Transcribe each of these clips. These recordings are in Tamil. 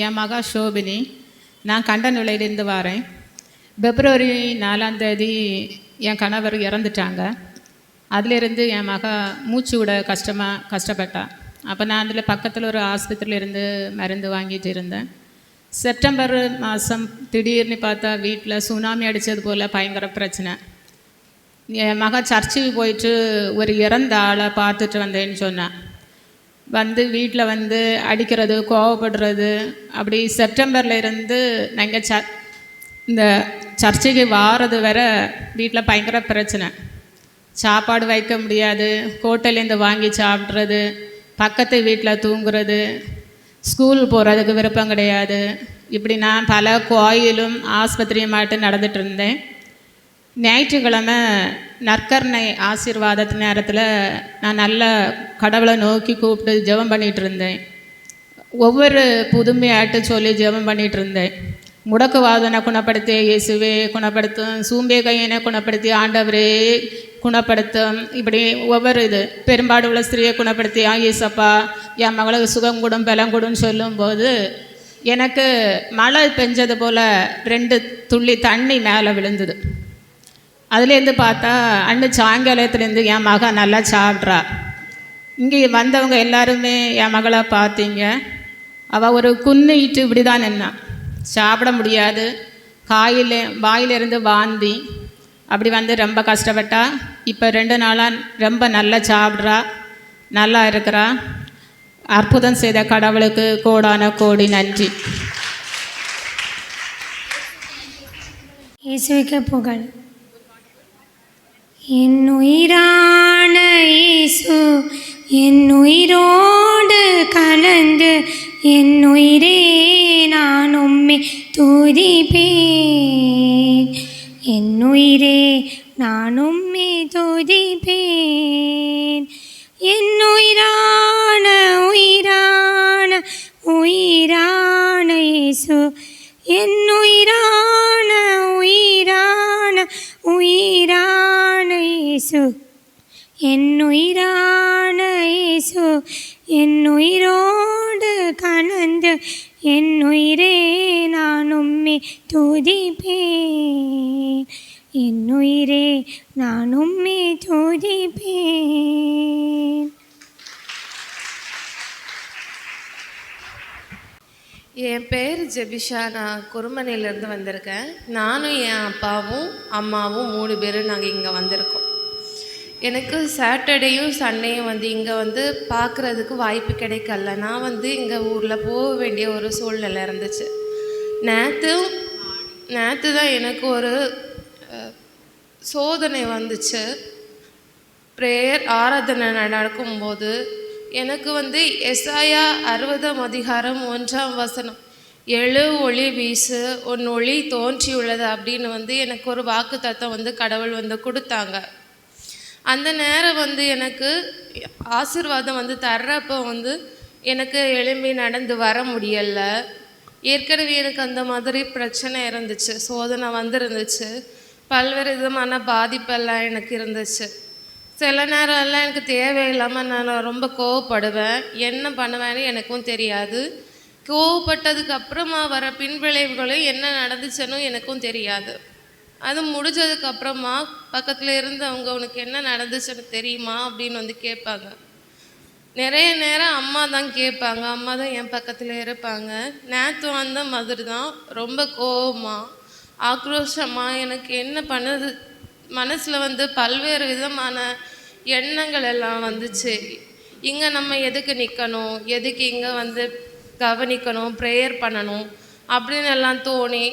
என் மகா ஷோபினி. நான் கண்டநிலையிலேருந்து வரேன். பிப்ரவரி 4 என் கணவர் இறந்துட்டாங்க. அதிலிருந்து என் மகா மூச்சு விட கஷ்டப்பட்டா. அப்போ நான் அதில் பக்கத்தில் ஒரு ஆஸ்பத்திரியில் இருந்து மருந்து வாங்கிட்டு இருந்தேன். செப்டம்பர் மாதம் திடீர்னு பார்த்தா வீட்டில் சுனாமி அடித்தது போல் பயங்கர பிரச்சனை. என் மகா சர்ச்சுக்கு போயிட்டு ஒரு இறந்த ஆளை பார்த்துட்டு வந்தேன்னு சொன்னான். வந்து வீட்டில் வந்து அடிக்கிறது, கோவப்படுறது, அப்படி செப்டம்பரில் இருந்து நாங்கள் இந்த சர்ச்சைக்கு வாரது வரை வீட்டில் பயங்கர பிரச்சனை. சாப்பாடு வைக்க முடியாது, ஹோட்டல்லேருந்து வாங்கி சாப்பிட்றது, பக்கத்து வீட்டில் தூங்குறது, ஸ்கூல் போகிறதுக்கு விருப்பம் கிடையாது. இப்படி நான் பல கோயிலும் ஆஸ்பத்திரியுமாட்டு நடந்துட்டு இருந்தேன். ஞாயிற்றுக்கிழமை நற்கருணை ஆசீர்வாதத்து நேரத்தில் நான் நல்ல கடவுளை நோக்கி கூப்பிட்டு ஜெபம் பண்ணிகிட்டு இருந்தேன். ஒவ்வொரு புதுமையாட்டு சொல்லி ஜெபம் பண்ணிகிட்டு இருந்தேன். முடக்குவாதனை குணப்படுத்தி இயேசுவே குணப்படுத்தும், சூம்பே கையனை குணப்படுத்தி ஆண்டவரே குணப்படுத்தும், இப்படி ஒவ்வொரு பெரும்பாடு உள்ள ஸ்திரியை குணப்படுத்தி இயேசப்பா என் மகளுக்கு சுகம் கூடும் பலம் கூடும்னு சொல்லும்போது எனக்கு மழை பெஞ்சது போல் 2 துள்ளி தண்ணி மேலே விழுந்தது. அதுலேருந்து பார்த்தா சாயங்காலத்துலேருந்து என் மகள் நல்லா சாப்பிட்றா. இங்கே வந்தவங்க எல்லாருமே என் மகளை பார்த்தீங்க. அவள் ஒரு குன்னிட்டு இப்படி தான் நின்னா, சாப்பிட முடியாது, வாயிலிருந்து வாந்தி, அப்படி வந்து ரொம்ப கஷ்டப்பட்டா. இப்போ 2 நாளாக ரொம்ப நல்லா சாப்பிட்றா, நல்லா இருக்கிறா. அற்புதம் செய்த கடவுளுக்கு கோடான கோடி நன்றி. இயேசுவுக்கு புகழ். என் உயிரான இயேசு என் உயிரோடு கலந்து, என் உயிரே நான் உம்மை துதிப்பேன், என் உயிரே நான் உம்மை துதிப்பேன். என் உயிரான உயிரான உயிரான இயேசு, என் உயிரான உயிரான உயிரான இயேசு, என் உயிரான இயேசு என் உயிரோடு கலந்து, என் உயிரே நான் உம்மை துதிப்பேன், என் உயிரே நான் உம்மை துதிப்பேன். என் பேர் ஜெபிஷா. நான் குருமனையிலேருந்து வந்திருக்கேன். நானும் என் அப்பாவும் அம்மாவும் 3 பேர் நாங்கள் இங்கே வந்திருக்கோம். எனக்கு சாட்டர்டேயும் சண்டேயும் வந்து இங்கே வந்து பார்க்குறதுக்கு வாய்ப்பு கிடைக்கல. நான் வந்து இங்கே ஊரில் போக வேண்டிய ஒரு சூழ்நிலை இருந்துச்சு. நேற்று தான் எனக்கு ஒரு சோதனை வந்துச்சு. ப்ரேயர் ஆராதனை நடக்கும்போது எனக்கு வந்து எசாயா 60:1 எழு ஒளி வீசு உன் ஒளி தோன்றியுள்ளது அப்படின்னு வந்து எனக்கு ஒரு வாக்கு தத்தம் வந்து கடவுள் வந்து கொடுத்தாங்க. அந்த நேரம் வந்து எனக்கு ஆசீர்வாதம் வந்து தர்றப்போ வந்து எனக்கு எழும்பி நடந்து வர முடியலை. ஏற்கனவே எனக்கு அந்த மாதிரி பிரச்சனை இருந்துச்சு, சோதனை வந்துருந்துச்சு, பல்வேறு விதமான பாதிப்பெல்லாம் எனக்கு இருந்துச்சு. சில நேரம் எல்லாம் எனக்கு தேவையில்லாமல் நான் ரொம்ப கோவப்படுவேன். என்ன பண்ணுவேன்னு எனக்கும் தெரியாது. கோவப்பட்டதுக்கு அப்புறமா வர பின்விளைவுகளும் என்ன நடந்துச்சுன்னு எனக்கும் தெரியாது. அது முடிஞ்சதுக்கப்புறமா பக்கத்தில் இருந்தவங்க உனக்கு என்ன நடந்துச்சுன்னு தெரியுமா அப்படின்னு வந்து கேட்பாங்க. நிறைய நேரம் அம்மா தான் கேட்பாங்க, அம்மா தான் என் பக்கத்தில் இருப்பாங்க. நேற்று அந்த மாதிரி தான் ரொம்ப கோவமாக ஆக்ரோஷமாக எனக்கு என்ன பண்ணுது மனசில் வந்து பல்வேறு விதமான எண்ணங்கள் எல்லாம் வந்துச்சு. இங்கே நம்ம எதுக்கு நிற்கணும், எதுக்கு இங்கே வந்து கவனிக்கணும், ப்ரேயர் பண்ணணும் அப்படின்னு எல்லாம் தோணி,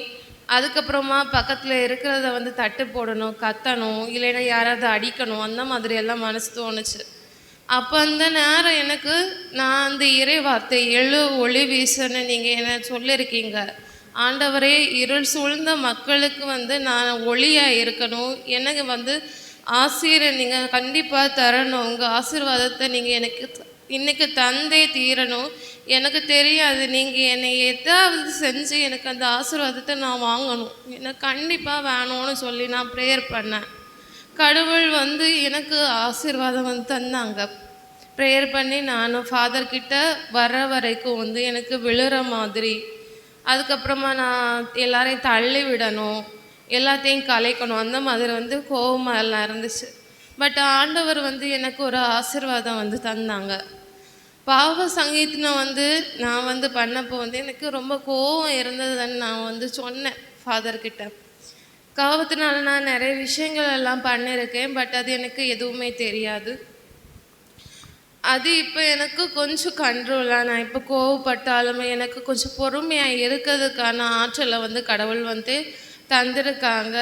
அதுக்கப்புறமா பக்கத்தில் இருக்கிறத வந்து தட்டு போடணும், கத்தணும், இல்லைன்னா யாராவது அடிக்கணும், அந்த மாதிரியெல்லாம் மனசு தோணுச்சு. அப்போ அந்த நேரம் எனக்கு நான் அந்த இறை வார்த்தை எழு ஒளி வீசுன்னு நீங்கள் என்ன சொல்லியிருக்கீங்க. ஆண்டவரே, இருள் சூழ்ந்த மக்களுக்கு வந்து நான் ஒளியாக இருக்கணும், எனக்கு வந்து ஆசீர்வாதம் நீங்கள் கண்டிப்பாக தரணும், உங்கள் ஆசீர்வாதத்தை நீங்கள் எனக்கு இன்றைக்கி தந்தே தீரணும். எனக்கு தெரியாது, நீங்கள் என்னை எதாவது செஞ்சு எனக்கு அந்த ஆசீர்வாதத்தை நான் வாங்கணும், எனக்கு கண்டிப்பாக வேணும்னு சொல்லி நான் ப்ரேயர் பண்ணேன். கடவுள் வந்து எனக்கு ஆசீர்வாதம் வந்து தந்தாங்க. ப்ரேயர் பண்ணி நானும் ஃபாதர்கிட்ட வர வரைக்கும் வந்து எனக்கு விழுற மாதிரி, அதுக்கப்புறமா நான் எல்லாரையும் தள்ளி விடணும், எல்லாத்தையும் கலைக்கணும், அந்த மாதிரி வந்து கோவமாக எல்லாம் இருந்துச்சு. பட் ஆண்டவர் வந்து எனக்கு ஒரு ஆசீர்வாதம் வந்து தந்தாங்க. பாவ சங்கீதம் வந்து நான் வந்து பண்ணப்போ வந்து எனக்கு ரொம்ப கோவம் இருந்ததுன்னு நான் வந்து சொன்னேன் ஃபாதர்கிட்ட. கோவத்தினால நான் நிறைய விஷயங்கள் எல்லாம் பண்ணியிருக்கேன், பட் அது எனக்கு எதுவுமே தெரியாது. அது இப்போ எனக்கு கொஞ்சம் கண்ட்ரோலாக, நான் இப்போ கோவப்பட்டாலுமே எனக்கு கொஞ்சம் பொறுமையாக இருக்கிறதுக்கான ஆற்றலை வந்து கடவுள் வந்து தந்திருக்காங்க.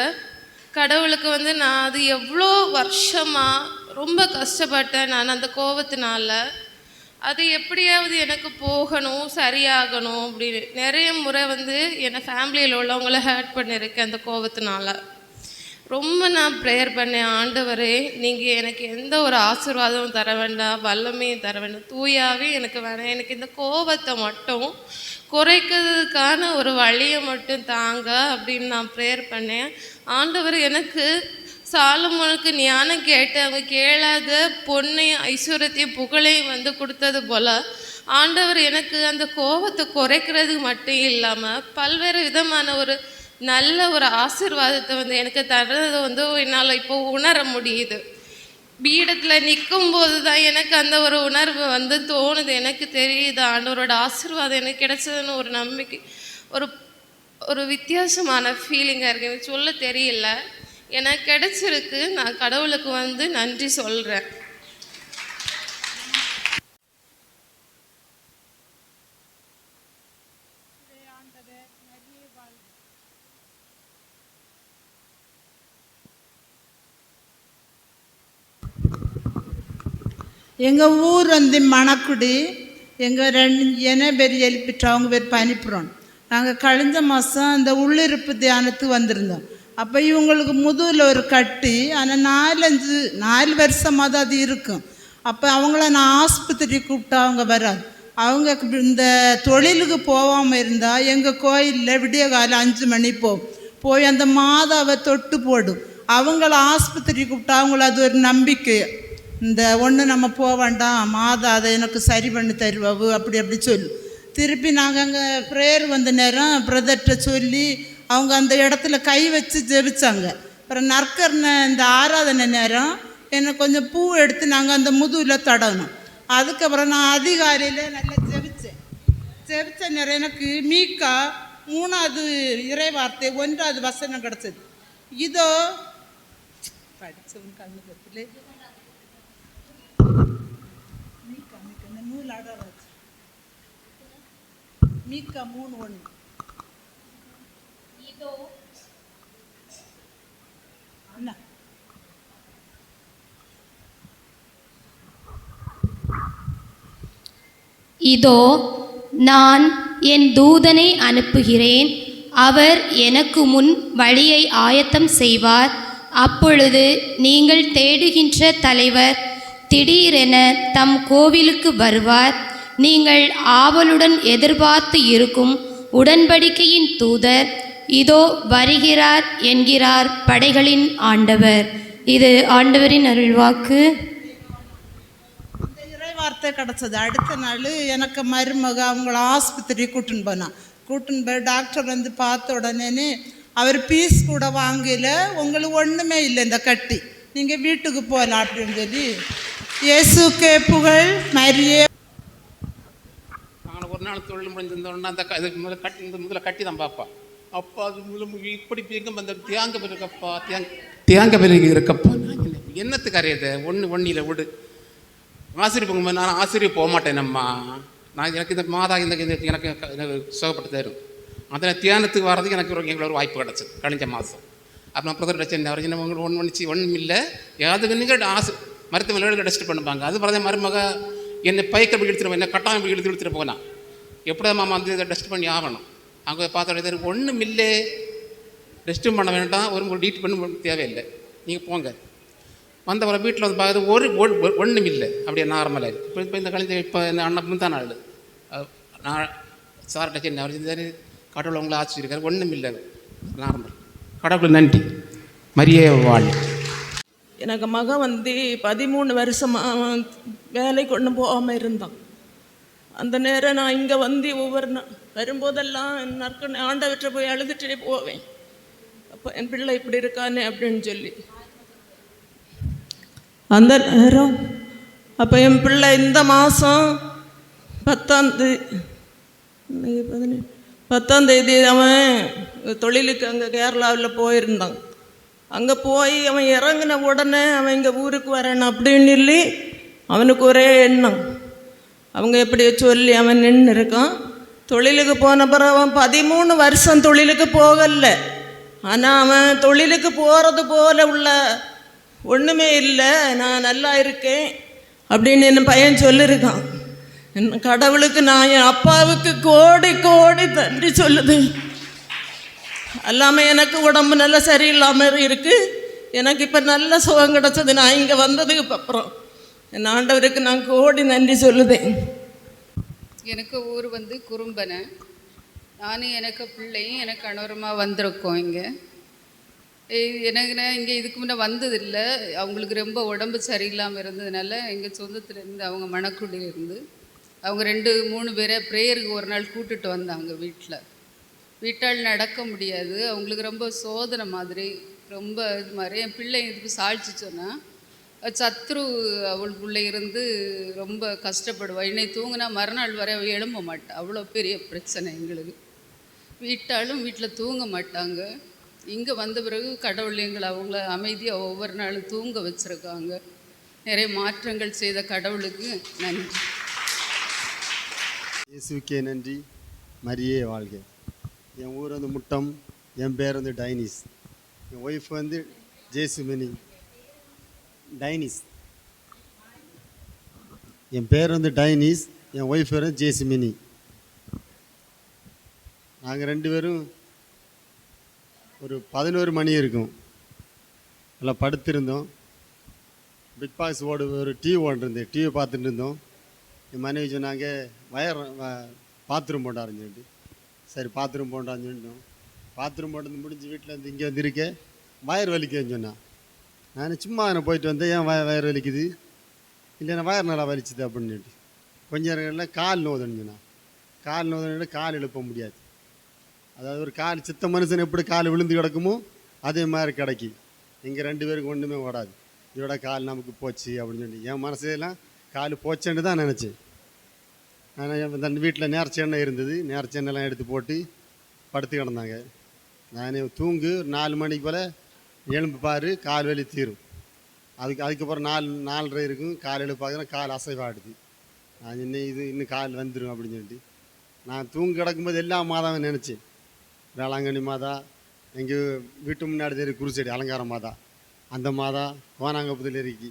கடவுளுக்கு வந்து நான் அது எவ்வளோ வருஷமாக ரொம்ப கஷ்டப்பட்டேன் நான் அந்த கோபத்தினால. அது எப்படியாவது எனக்கு போகணும், சரியாகணும் அப்படின்னு நிறைய முறை வந்து என்னை ஃபேமிலியில் உள்ளவங்கள ஹர்ட் பண்ணியிருக்கேன் அந்த கோபத்தினால. ரொம்ப நான் ப்ரேயர் பண்ணேன், ஆண்டவரே நீங்கள் எனக்கு எந்த ஒரு ஆசீர்வாதமும் தர வேண்டாம், வல்லமையும் தர வேண்டாம், தூயாவே எனக்கு வேணாம், எனக்கு இந்த கோபத்தை மட்டும் குறைக்கிறதுக்கான ஒரு வழியை மட்டும் தாங்க அப்படின்னு நான் ப்ரேயர் பண்ணேன். ஆண்டவர் எனக்கு சாலமோனுக்கு ஞானம் கேட்டு அவங்க கேளாத பொண்ணையும் ஐஸ்வர்யத்தையும் புகழையும் வந்து கொடுத்தது போல் ஆண்டவர் எனக்கு அந்த கோபத்தை குறைக்கிறதுக்கு மட்டும் இல்லாமல் பல்வேறு விதமான ஒரு நல்ல ஒரு ஆசீர்வாதத்தை வந்து எனக்கு தர்றது வந்து என்னால் இப்போ உணர முடியுது. பீடத்தில் நிற்கும்போது தான் எனக்கு அந்த ஒரு உணர்வு வந்து தோணுது, எனக்கு தெரியுது ஆண்டவரோட ஆசீர்வாதம் எனக்கு கிடைச்சதுன்னு ஒரு நம்பிக்கை, ஒரு ஒரு வித்தியாசமான ஃபீலிங்காக இருக்குது. எனக்கு சொல்ல தெரியல, எனக்கு கிடைச்சிருக்கு. நான் கடவுளுக்கு வந்து நன்றி சொல்கிறேன். எங்கள் ஊர் வந்து மணக்குடி. எங்கள் என்ன பேர் எழுப்பிட்டு அவங்க பேர் பனிப்புறம். நாங்கள் கழிஞ்ச மாதம் அந்த உள்ளிருப்பு தியானத்துக்கு வந்திருந்தோம். அப்போ இவங்களுக்கு முதுகில் ஒரு கட்டி, ஆனால் 4 வருஷமாக தான் அது இருக்கும். அப்போ அவங்கள நான் ஆஸ்பத்திரி கூப்பிட்டா அவங்க வராது. அவங்க இந்த தொழிலுக்கு போகாமல் இருந்தால் எங்கள் கோயிலில் விடிய காலம் 5 மணி போய் அந்த மாதாவை தொட்டு போடும். அவங்கள ஆஸ்பத்திரி கூப்பிட்டா அவங்கள அது ஒரு நம்பிக்கை, இந்த ஒன்று நம்ம போக வேண்டாம், மாதா அதை எனக்கு சரி பண்ணி தருவாவு அப்படி சொல்லு. திருப்பி நாங்கள் அங்கே ப்ரேயர் வந்த நேரம் பிரதர்கிட்ட சொல்லி அவங்க அந்த இடத்துல கை வச்சு ஜெபிச்சாங்க. அப்புறம் நற்கர்ண இந்த ஆராதனை நேரம் எனக்கு கொஞ்சம் பூ எடுத்து நாங்கள் அந்த முதுகில் தடணும். அதுக்கப்புறம் நான் அதிகாலையில் நல்லா ஜெபிச்ச நேரம் எனக்கு மீக்கா 3வது இறை வார்த்தை 1வது வசனம் கிடச்சது. இதோ படித்தவன் கண்ணு கத்தில் மீக்கா இந்த நூல் அடராச்சு மீக்கா 3:1. இதோ என்ன இதோ நான் என் தூதனை அனுப்புகிறேன், அவர் எனக்கு முன் வழியை ஆயத்தம் செய்வார். அப்பொழுது நீங்கள் தேடுகின்ற தலைவர் திடீரென தம் கோவிலுக்கு வருவார். நீங்கள் ஆவலுடன் எதிர்பார்த்து இருக்கும் உடன்படிக்கையின் தூதர் இதோ வருகிறார் என்கிறார் படைகளின் ஆண்டவர். இது ஆண்டவரின் அருள்வாக்கு. வார்த்தை கிடச்சது. அடுத்த நாள் எனக்கு மருமக அவங்கள ஆஸ்பத்திரி கூட்டின்னு போய் டாக்டர் வந்து பார்த்த உடனே அவர் பீஸ் கூட வாங்கல, உங்களுக்கு ஒன்றுமே இல்லை இந்த கட்டி, நீங்கள் வீட்டுக்கு போகலாம் அப்படின்னு சொல்லி இயேசுக்கே புகழ். மரியே நாங்கள் ஒரு நாள் தொழில் முடிஞ்சிருந்தோன்னா அந்த முதல்ல கட்டி தான் பார்ப்பா. அப்பா அது முதல்ல இப்படி எங்கே அந்த தியாங்க பெருக்கப்பா தியாங்க பெருகு இருக்கப்பா. என்னத்துக்கு அறியதை ஒன்றில் விடு ஆசிரியர் போகும்போது நான் ஆசிரியர் போக மாட்டேனம்மா, நான் எனக்கு இந்த மாதா எனக்கு சுகப்பட்டு தரும். அதில் தியானத்துக்கு வர்றதுக்கு எங்களுக்கு ஒரு வாய்ப்பு கிடச்சி கழிஞ்ச மாதம். அப்புறம் பிரதர் சென்னை அவர் சின்ன ஒன்றும் இல்லை, யாருக்கு நீங்கள் மருத்துவமனையில் டெஸ்ட் பண்ணுவாங்க. அது பிறகு மருமக என்னை பைக்கை எடுத்துகிட்டு என்னை கட்டாயம் எடுத்துகிட்டு போகலாம். எப்படிதான் மாமா வந்து இதை டெஸ்ட் பண்ணி ஆகணும். அங்கே பார்த்த ஒன்றும் இல்லை, டெஸ்ட்டும் பண்ண வேண்டாம், ஒரு டீட் பண்ண தேவையில்லை, நீங்கள் போங்க. வந்தவரை வீட்டில் வந்து பார்க்குறது ஒன்றும் இல்லை, அப்படியே நார்மலாக. இப்போ இந்த கழிஞ்ச இப்போ இந்த அண்ணன் தான் நாள் நான் சார்கிட்ட சின்ன அவர் செஞ்சார், கடவுள் உங்களை ஆச்சரியிருக்காரு, ஒன்றும் இல்லை, நார்மல். கடவுள் நன்றி. மரியே வாழ். எனக்கு மகன் வந்து 13 வருஷமாக வேலைக்கு கொண்டு போகாமல் இருந்தான். அந்த நேரம் நான் இங்கே வந்து ஒவ்வொரு வரும்போதெல்லாம் நற்கனை ஆண்டவற்றை போய் அழுதுகிட்டே போவேன். அப்போ என் பிள்ளை இப்படி இருக்கானே அப்படின்னு சொல்லி அந்த நேரம் அப்போ என் பிள்ளை இந்த மாதம் 10ஆம் தேதி அவன் தொழிலுக்கு அங்கே கேரளாவில் போயிருந்தான். அங்கே போய் அவன் இறங்கின உடனே அவன் இங்கே ஊருக்கு வரணும் அப்படின்னு சொல்லி அவனுக்கு ஒரே எண்ணம். அவங்க எப்படி சொல்லி அவன் நின்று இருக்கான். தொழிலுக்கு போன பிறகு அவன் 13 வருஷம் தொழிலுக்கு போகலை. ஆனால் அவன் தொழிலுக்கு போகிறது போல உள்ள ஒன்றுமே இல்லை, நான் நல்லா இருக்கேன் அப்படின்னு என் பையன் சொல்லியிருக்கான். என் கடவுளுக்கு நான் என் அப்பாவுக்கு கோடி கோடி நன்றி சொல்லுதேன். எல்லாமே எனக்கு உடம்பு நல்லா சரியில்லாமல் இருக்குது. எனக்கு இப்போ நல்ல சுகம் கிடச்சது நான் இங்கே வந்ததுக்கு அப்புறம். என் ஆண்டவருக்கு நான் கோடி நன்றி சொல்லுதேன். எனக்கு ஊர் வந்து குறும்பனை. நானும் எனக்கு பிள்ளையும் எனக்கு கணவருமா வந்திருக்கோம் இங்கே. இங்கே இதுக்கு முன்னே வந்ததில்லை. அவங்களுக்கு ரொம்ப உடம்பு சரியில்லாமல் இருந்ததுனால எங்கள் சொந்தத்துலேருந்து அவங்க மணக்குடியிலேருந்து அவங்க 2-3 பேரை ப்ரேயருக்கு ஒரு நாள் கூட்டுட்டு வந்தாங்க. வீட்டால் நடக்க முடியாது, அவங்களுக்கு ரொம்ப சோதனை மாதிரி, ரொம்ப இது மாதிரி. என் பிள்ளை இதுக்கு சாட்சி சொன்னால் சத்ரு அவளுக்குள்ளே இருந்து ரொம்ப கஷ்டப்படுவாள். இன்னை தூங்கினா மறுநாள் வரை அவள் எழும்ப மாட்டாள். அவ்வளோ பெரிய பிரச்சனை எங்களுக்கு. வீட்டில் தூங்க மாட்டாங்க. இங்கே வந்த பிறகு கடவுள் எங்களை அவங்கள அமைதியாக ஒவ்வொரு நாளும் தூங்க வச்சுருக்காங்க. நிறைய மாற்றங்கள் செய்த கடவுளுக்கு நன்றி. இயேசுக்கே நன்றி. மரியே வாழ்க. என் ஊர் வந்து முட்டம். என் பேர் வந்து டைனிஸ். என் ஒய்ஃப் வந்து ஜேசுமினி டைனிஸ். என் பேர் வந்து டைனிஸ், என் ஒய்ஃப் பேர் வந்து ஜேசுமினி. நாங்கள் 2 பேரும் ஒரு 11 மணி இருக்கும் எல்லாம் படுத்திருந்தோம். பிக் பாஸ் ஒரு டிவி ஓடிருந்தேன். டிவி பார்த்துட்டு இருந்தோம். என் மனைவி சொன்னாங்க பாத்ரூம் போட்டாருன்னு சொல்லிட்டு. சரி பாத்ரூம் போட்டான்னு சொல்லிட்டோம். பாத்ரூம் போட்டது முடிஞ்சு வீட்டில் இருந்து இங்கே வந்திருக்கேன். வயர் வலிக்குதுன்னு சொன்னான். நான் சும்மா போயிட்டு வந்தேன். ஏன் வயர் வலிக்குது? இல்லைன்னா வயர் நல்லா வலிச்சுது அப்படின்னு சொல்லிட்டு. கொஞ்ச நேரங்களில் கால் நோதுன்னு சொன்னான். கால் நோதுன்னு கால் எழுப்ப முடியாது. அதாவது ஒரு கால் சித்த மனுஷன் எப்படி கால் விழுந்து கிடக்குமோ அதே மாதிரி கிடக்கி. இங்கே 2 பேருக்கு ஒன்றுமே ஓடாது. இதோட கால் நமக்கு போச்சு அப்படின்னு சொல்லி என் மனசெல்லாம் கால் போச்சேன்னு தான் நினச்சேன். நான் தன் வீட்டில் நேர்ச்சி எண்ணெய் இருந்தது. நேர்ச்சி எண்ணெய்லாம் எடுத்து போட்டு படுத்து கிடந்தாங்க. நான் தூங்கு 4 மணிக்கு போல் எலும்பு பாரு கால் வலி தீரும். அதுக்கப்புறம் 4:30 இருக்கும். கால் எழுப்பு பார்க்குறேன் கால் அசைவாடுது. நான் இன்னும் கால் வந்துடும் அப்படின்னு சொல்லிட்டு நான் தூங்கி கிடக்கும்போது எல்லா மாதாவும் நினச்சேன். வேளாங்கண்ணி மாதா, எங்கள் வீட்டு முன்னாடி தெரியும் குருசெடி அலங்கார மாதா, அந்த மாதா கோனாங்கப்பத்தில் இருக்கி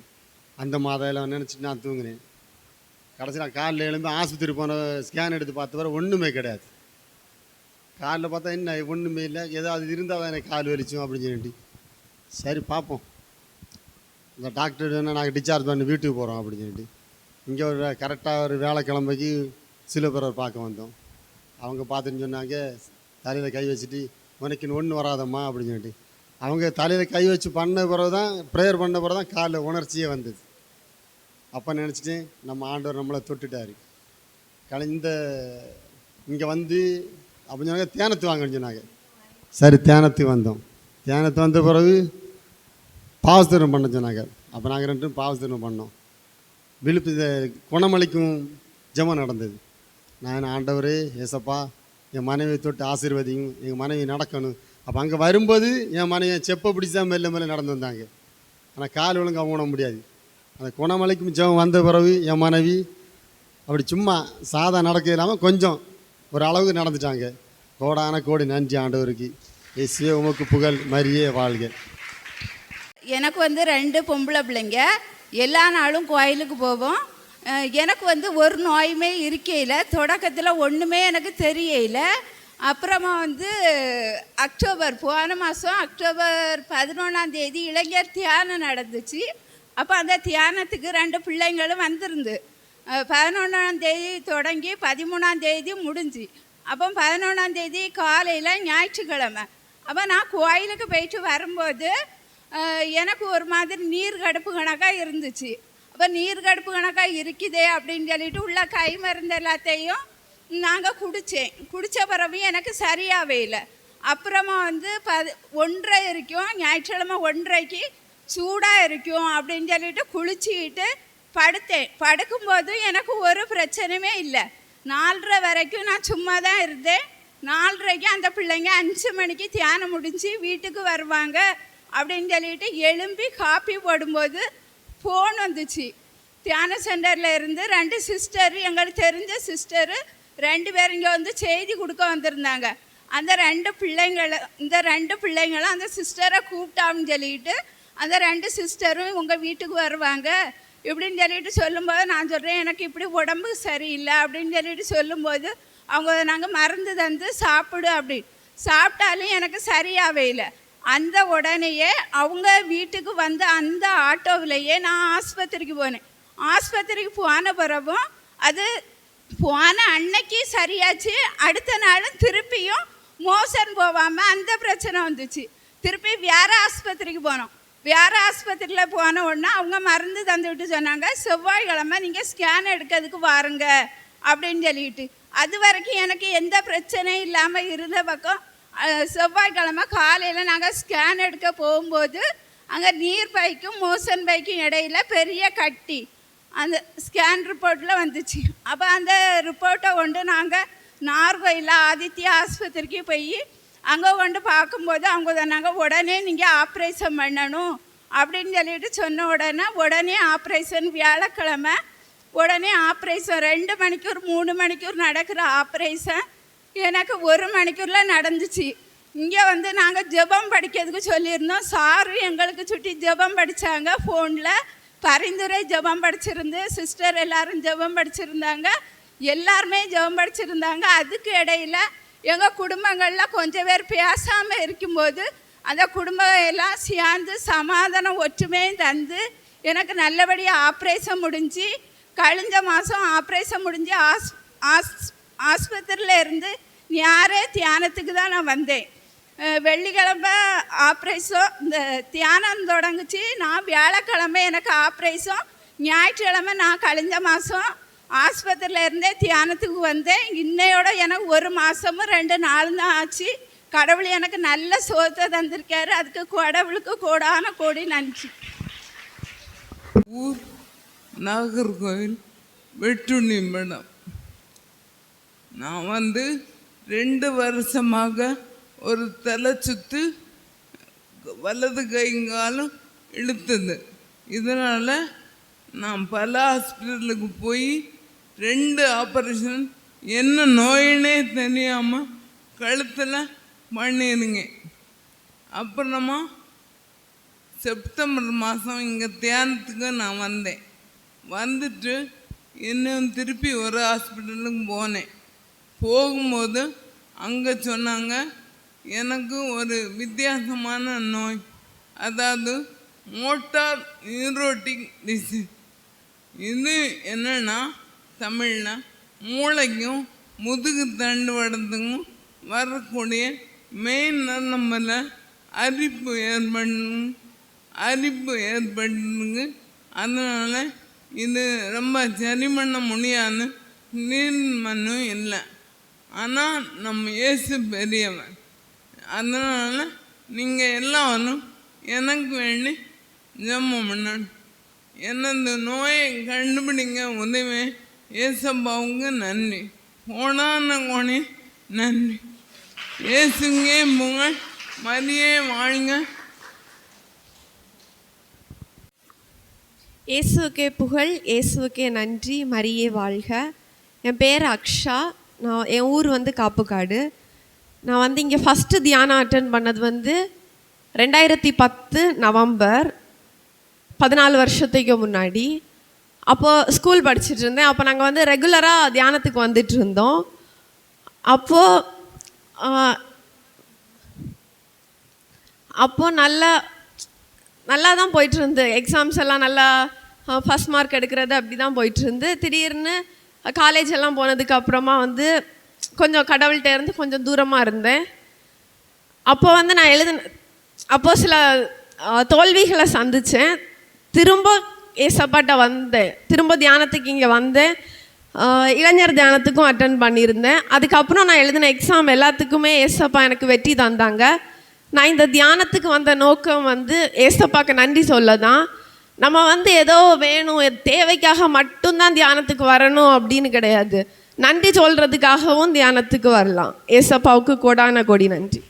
அந்த மாதா எல்லாம் நினச்சிட்டு நான் தூங்கினேன். கடைசியில் காலில் எழும்பி ஆஸ்பத்திரி போன ஸ்கேன் எடுத்து பார்த்த வர ஒன்றுமே கிடையாது. காலில் பார்த்தா என்ன ஒன்றுமே இல்லை, ஏதாவது இருந்தால் தான் எனக்கு கால் வலிச்சோம் அப்படின்னு சொல்லிட்டு சரி பார்ப்போம். இந்த டாக்டர் என்ன நாங்கள் டிஸ்சார்ஜ் பண்ணி வீட்டுக்கு போகிறோம் அப்படின்னு சொல்லிட்டு இங்கே ஒரு கரெக்டாக ஒரு வேலைக்கிழமைக்கு சில பேர் பார்க்க வந்தோம். அவங்க பார்த்துன்னு சொன்னாங்க தலையில் கை வச்சுட்டு உனக்கு ஒன்றும் வராதம்மா அப்படின்னு சொல்லிட்டு அவங்க தலையில் கை வச்சு பண்ண பிறகு தான் ப்ரேயர் பண்ண பிறகு தான் காலில் உணர்ச்சியே வந்தது. அப்போ நினச்சிட்டேன் நம்ம ஆண்டவர் நம்மளை தொட்டுட்டார். இந்த இங்கே வந்து அப்படின்னு சொன்னாங்க தியானத்து வாங்கன்னு சொன்னாங்க. சரி தியானத்துக்கு வந்தோம். தியானத்து வந்த பிறகு பாவஸ்தீர்ணம் பண்ண சொன்னாங்க. அப்போ நாங்கள் 2 பேரும் பாவஸ்தீர்ணம் பண்ணோம். விழுப்பு குணமளிக்கும் ஜெபம் நடந்தது. நான் ஆண்டவரே ஏசப்பா என் மனைவியை தொட்டு ஆசீர்வதியும், எங்கள் மனைவி நடக்கணும். அப்போ அங்கே வரும்போது என் மனைவியை செப்பை பிடிச்சி தான் மெல்ல நடந்து வந்தாங்க. ஆனால் கால் ஒழுங்காக ஊன முடியாது. அந்த குணமளிக்கும் ஜெபம் வந்த பிறகு என் மனைவி அப்படி சும்மா சாதா நடக்க இல்லாமல் கொஞ்சம் ஒரு அளவுக்கு நடந்துட்டாங்க. கோடான கோடி நன்றி ஆண்டவருக்கு. இயேசுவே உமக்கு புகழ். மரியே வாழ்க. எனக்கு வந்து 2 பொம்பளை பிள்ளைங்க. எல்லா நாளும் கோயிலுக்கு போவோம். எனக்கு வந்து ஒரு நோயுமே இருக்கையில் தொடக்கத்தில் ஒன்றுமே எனக்கு தெரியல. அப்புறமா வந்து போன மாதம் அக்டோபர் 11ஆம் தேதி இளைஞர் தியானம் நடந்துச்சு. அப்போ அந்த தியானத்துக்கு 2 பிள்ளைங்களும் வந்திருந்து 11ஆம் தேதி தொடங்கி 13ஆம் தேதி முடிஞ்சு. அப்போ 11ஆம் தேதி காலையில் ஞாயிற்றுக்கிழமை. அப்போ நான் கோயிலுக்கு போயிட்டு வரும்போது எனக்கு ஒரு மாதிரி நீர் கடுப்பு கணக்காக இருந்துச்சு. அப்போ நீர் கடுப்பு கணக்காக இருக்குதே அப்படின்னு சொல்லிட்டு உள்ள கை மருந்து எல்லாத்தையும் நாங்கள் குடித்த பிறகு எனக்கு சரியாகவே இல்லை. அப்புறமா வந்து 1:30 இருக்கும், ஞாயிற்றுக்கிழமை 1:30க்கு சூடாக இருக்கும் அப்படின்னு சொல்லிட்டு குளிச்சுக்கிட்டு படுத்தேன். படுக்கும்போது எனக்கு ஒரு பிரச்சனையுமே இல்லை. 4:30 வரைக்கும் நான் சும்மா தான் இருந்தேன். 4:30க்கு அந்த பிள்ளைங்க 5 மணிக்கு தியானம் முடிஞ்சு வீட்டுக்கு வருவாங்க அப்படின்னு சொல்லிட்டு எழும்பி காப்பி போடும்போது ஃபோன் வந்துச்சு. தியான சென்டரில் இருந்து 2 சிஸ்டர், எங்களுக்கு தெரிஞ்ச சிஸ்டரு 2 பேர் இங்கே வந்து செய்தி கொடுக்க வந்திருந்தாங்க. அந்த 2 பிள்ளைங்களும் அந்த சிஸ்டரை கூப்பிட்டான்னு சொல்லிட்டு அந்த 2 சிஸ்டரும் உங்கள் வீட்டுக்கு வருவாங்க இப்படின்னு சொல்லிட்டு சொல்லும்போது நான் சொல்கிறேன், எனக்கு இப்படி உடம்பு சரியில்லை அப்படின்னு சொல்லிட்டு சொல்லும்போது அவங்க நாங்கள் மருந்து தந்து சாப்பிடு அப்படின்னு சாப்பிட்டாலும் எனக்கு சரியாகவே இல்லை. அந்த உடனேயே அவங்க வீட்டுக்கு வந்து அந்த ஆட்டோவிலேயே நான் ஆஸ்பத்திரிக்கு போனேன். ஆஸ்பத்திரிக்கு போன பிறகும் அது போன அன்னைக்கு சரியாச்சு. அடுத்த நாளும் திருப்பியும் மோஷன் போகாமல் அந்த பிரச்சனை வந்துச்சு. திருப்பி வேறு ஆஸ்பத்திரிக்கு போனோம். வேறு ஆஸ்பத்திரியில் போன உடனே அவங்க மருந்து தந்துவிட்டு சொன்னாங்க, செவ்வாய்க்கிழமை நீங்கள் ஸ்கேன் எடுக்கிறதுக்கு வாருங்க அப்படின்னு சொல்லிட்டு. அது வரைக்கும் எனக்கு எந்த பிரச்சனையும் இல்லாமல் இருந்த பக்கம் செவ்வாய்க்கிழமை காலையில் நாங்கள் ஸ்கேன் எடுக்க போகும்போது அங்கே நீர் பைக்கும் மோஷன் பைக்கும் இடையில பெரிய கட்டி அந்த ஸ்கேன் ரிப்போர்ட்டில் வந்துச்சு. அப்போ அந்த ரிப்போர்ட்டை கொண்டு நாங்கள் நார்கோயில் ஆதித்யா ஆஸ்பத்திரிக்கு போய் அங்கே கொண்டு பார்க்கும்போது அவங்க சொன்னாங்க, உடனே நீங்கள் ஆப்ரேஷன் பண்ணணும் அப்படின்னு சொல்லிட்டு சொன்ன உடனே ஆப்ரேஷன் வியாழக்கிழமை உடனே ஆப்ரேஷன் 2 மணிக்கூர் 3 மணிக்கூர் நடக்கிற ஆப்ரேஷன் எனக்கு 1 மணிக்கூரில் நடந்துச்சு. இங்கே வந்து நாங்கள் ஜெபம் படிக்கிறதுக்கு சொல்லியிருந்தோம். சாரு எங்களுக்கு சுட்டி ஜெபம் படித்தாங்க. ஃபோனில் பரிந்துரை ஜெபம் படிச்சிருந்து சிஸ்டர் எல்லோரும் ஜெபம் படிச்சிருந்தாங்க. எல்லாருமே ஜெபம் படிச்சிருந்தாங்க. அதுக்கு இடையில் எங்கள் குடும்பங்களில் கொஞ்சம் பேர் பேசாமல் இருக்கும்போது அந்த குடும்பம் எல்லாம் சேர்ந்து சமாதானம் ஒற்றுமையும் தந்து எனக்கு நல்லபடியாக ஆப்ரேஷன் முடிஞ்சு கழிஞ்ச மாதம் ஆப்ரேஷன் முடிஞ்சு ஆஸ்பத்திரியில் இருந்து யாரே தியானத்துக்கு தான் நான் வந்தேன். வெள்ளிக்கிழமை ஆப்ரேஷன் இந்த தியானம் தொடங்குச்சு. நான் வியாழக்கிழமை எனக்கு ஆப்ரேஷன், ஞாயிற்றுக்கிழமை நான் கழிஞ்ச மாதம் ஆஸ்பத்திரியில் இருந்தே தியானத்துக்கு வந்தேன். இன்னையோட எனக்கு 1 மாதமும் 2 நாளும் தான் ஆச்சு. கடவுள் எனக்கு நல்ல சோத்தை தந்திருக்காரு. அதுக்கு கடவுளுக்கு கோடான கோடி நன்றி. ஊர் நாகர்கோவில் வெட்டுணி மேடம். நான் வந்து 2 வருஷமாக ஒரு தலை சுத்து வலது கைங்காலும் இழுத்தது. இதனால் நான் பல ஹாஸ்பிட்டலுக்கு போய் 2 ஆப்ரேஷன் என்ன நோயினே தெரியாமல் கழுத்தில் பண்ணிடுங்க. அப்புறமா செப்டம்பர் மாதம் இங்கே தியானத்துக்கு நான் வந்தேன். வந்துட்டு இன்னும் திருப்பி ஒரு ஹாஸ்பிட்டலுக்கு போனேன். போகும்போது அங்கே சொன்னாங்க, எனக்கு ஒரு வித்தியாசமான நோய், அதாவது மோட்டார் நியூரோட்டிக் டிசீஸ். இது என்னன்னா தமிழில் மூளைக்கும் முதுகு தண்டுவடத்துக்கும் வரக்கூடிய மெயின் நரம்பில் அரிப்பு ஏற்படுங்க. அதனால் இது ரொம்ப சரி பண்ண முடியாது, நீர்மண்ணும் இல்லை. ஆனால் நம்ம இயேசு பெரியவன். அதனால் நீங்கள் எல்லாரும் எனக்கு வேண்டி ஜெபம் பண்ணணும். எனது நோயை கண்டுபிடிங்க உதவி. ஏசப்பாவுக்கு நன்றி, கோடான கோடி நன்றி. இயேசுங்கே புகழ், மரியே வாழ்க. இயேசுக்கே புகழ், இயேசுக்கே நன்றி, மரியே வாழ்க. என் பேர் அக்ஷா. என் ஊர் வந்து காப்புக்காடு. நான் வந்து இங்கே ஃபஸ்ட்டு தியானம் அட்டன் பண்ணது வந்து 2010 நவம்பர், 14 வருஷத்துக்கு முன்னாடி. அப்போது ஸ்கூல் படிச்சுட்டு இருந்தேன். அப்போ நாங்கள் வந்து ரெகுலராக தியானத்துக்கு வந்துட்டு இருந்தோம். அப்போது நல்லா தான் போயிட்டுருந்து. எக்ஸாம்ஸ் எல்லாம் நல்லா ஃபஸ்ட் மார்க் எடுக்கிறது அப்படி தான் போயிட்டுருந்து. திடீர்னு காலேஜ் எல்லாம் போனதுக்கு அப்புறமா வந்து கொஞ்சம் கடவுள்கிட்ட இருந்து கொஞ்சம் தூரமாக இருந்தேன். அப்போ வந்து நான் அப்போது சில தோல்விகளை சந்தித்தேன். திரும்ப ஏசப்பாட்ட வந்தேன், திரும்ப தியானத்துக்கு இங்கே வந்தேன். இளைஞர் தியானத்துக்கும் அட்டன் பண்ணியிருந்தேன். அதுக்கப்புறம் நான் எழுதின எக்ஸாம் எல்லாத்துக்குமே ஏசப்பா எனக்கு வெற்றி தந்தாங்க. நான் இந்த தியானத்துக்கு வந்த நோக்கம் வந்து ஏசப்பாக்கு நன்றி சொல்ல தான். நம்ம வந்து ஏதோ வேணும், தேவைக்காக மட்டும்தான் தியானத்துக்கு வரணும் அப்படின்னு கிடையாது. நன்றி சொல்கிறதுக்காகவும் தியானத்துக்கு வரலாம். ஏசப்பாவுக்கு கோடான கோடி நன்றி.